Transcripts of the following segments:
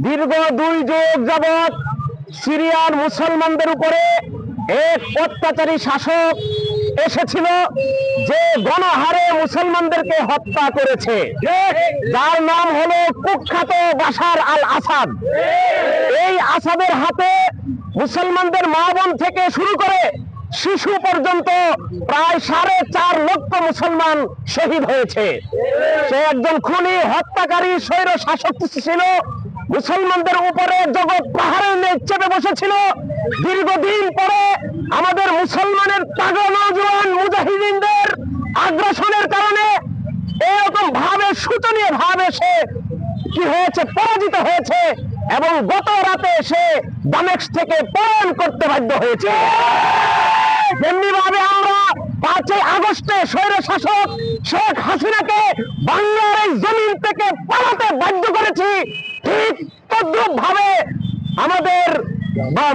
দীর্ঘ 2 যুগ যাবৎ সিরিয়ার মুসলমানদের উপরে এক অত্যাচারী শাসক এসেছিল, যে গণহারে মুসলমানদেরকে হত্যা করেছে, যার নাম হলো কুখ্যাত বাশার আল আসাদ। এই আসাদের হাতে মুসলমানদের মা বোন থেকে শুরু করে শিশু পর্যন্ত প্রায় 4.5 লক্ষ মুসলমান শহীদ হয়েছে। সে একজন খুনি, হত্যাকারী, স্বৈর শাসক ছিল। মুসলমানদের উপরে জগৎ পাহাড়ের ন্যায় চেপে বসেছিল। দীর্ঘদিন পরে আমাদের মুসলমানের তাগা নওজোয়ান মুজাহিদিনদের আগ্রাসনের কারণে এরকম ভাবে, শোচনীয় ভাবে সে কি হয়েছে, পরাজিত হয়েছে এবং গত রাতে সে দামেস্ক থেকে পলায়ন করতে বাধ্য হয়েছে। যেমনি ভাবে আমরা 5 আগস্টে স্বৈর শাসক শেখ হাসিনাকে বাংলার এই জমিন থেকে পালাতে বাধ্য করেছি, ঠিক তদ্রুপ ভাবে আমাদের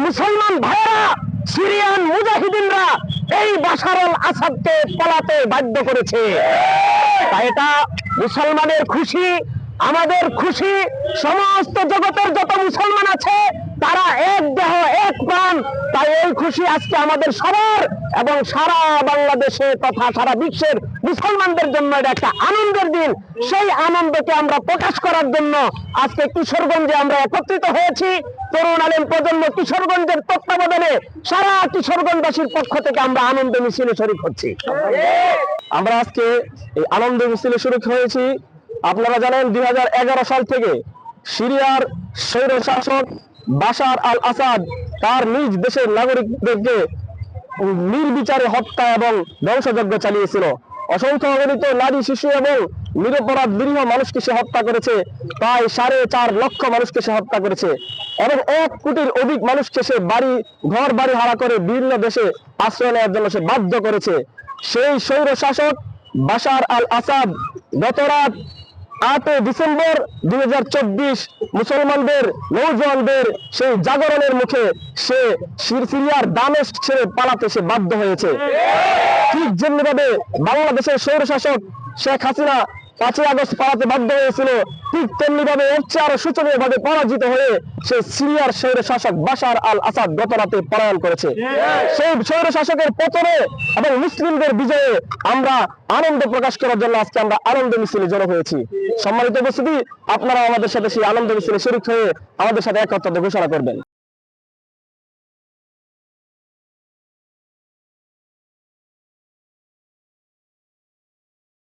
মুসলমান ভাইয়েরা, সিরিয়ান মুজাহিদিনরা এই বাশার আল আসাদকে পালাতে বাধ্য করেছে। তাই এটা মুসলমানের খুশি, আমাদের খুশি। সমস্ত জগতের যত মুসলমান আছে তারা এক দেহ এক প্রাণ। তাই এই খুশি আজকে আমাদের সবার এবং সারা বাংলাদেশে তথা সারা বিশ্বের মুসলমানদের জন্য এটা একটা আনন্দের দিন। সেই আনন্দকে আমরা প্রকাশ করার জন্য আজকে কিশোরগঞ্জে আমরা একত্রিত হয়েছি। তরুণ আলেম প্রজন্ম কিশোরগঞ্জের তত্ত্বাবধানে সারা কিশোরগঞ্জবাসীর পক্ষ থেকে আমরা আনন্দ মিছিলে শরীক হচ্ছি। আমরা আজকে এই আনন্দ মিছিলে শরীক হয়েছি। আপনারা জানেন 2011 সাল থেকে সিরিয়ার স্বৈর শাসক বাশার আল আসাদ তার নিজ দেশের নাগরিকদেরকে নির্বিচারে হত্যা এবং ধ্বংসযজ্ঞ চালিয়েছিল। অসংখ্য অগণিত নারী, শিশু এবং নিরপরাধ নিরীহ মানুষকে সে হত্যা করেছে। প্রায় 4.5 লক্ষ মানুষকে সে হত্যা করেছে এবং 1 কোটির অধিক মানুষকে সে ঘর বাড়ি হারা করে বিভিন্ন দেশে আশ্রয় নেওয়ার জন্য সে বাধ্য করেছে। সেই স্বৈর শাসক বাশার আল আসাদ গত রাত 8 ডিসেম্বর 2024 মুসলমানদের নৌজওয়ানদের সেই জাগরণের মুখে সে সিরিয়ার দামেস্ক ছেড়ে পালাতে সে বাধ্য হয়েছে। ঠিক যেমনিভাবে বাংলাদেশের স্বৈর শাসক শেখ হাসিনা 5 আগস্ট পালাতে বাধ্য হয়েছিল, ঠিক তেমনি ভাবে এর চেয়ে আরো শোচনীয় ভাবে পরাজিত হয়ে সে সিরিয়ার স্বৈর শাসক বাশার আল আসাদ গত রাতে পলায়ন করেছে। সেই স্বৈর শাসকের পতনে এবং মুসলিমদের বিজয়ে আমরা আনন্দ প্রকাশ করার জন্য আজকে আমরা আনন্দ মিছিলে জড়ো হয়েছি। সম্মানিত উপস্থিতি, আপনারা আমাদের সাথে সেই আনন্দ মিছিলে শরীক হয়ে আমাদের সাথে একত্রতা ঘোষণা করবেন।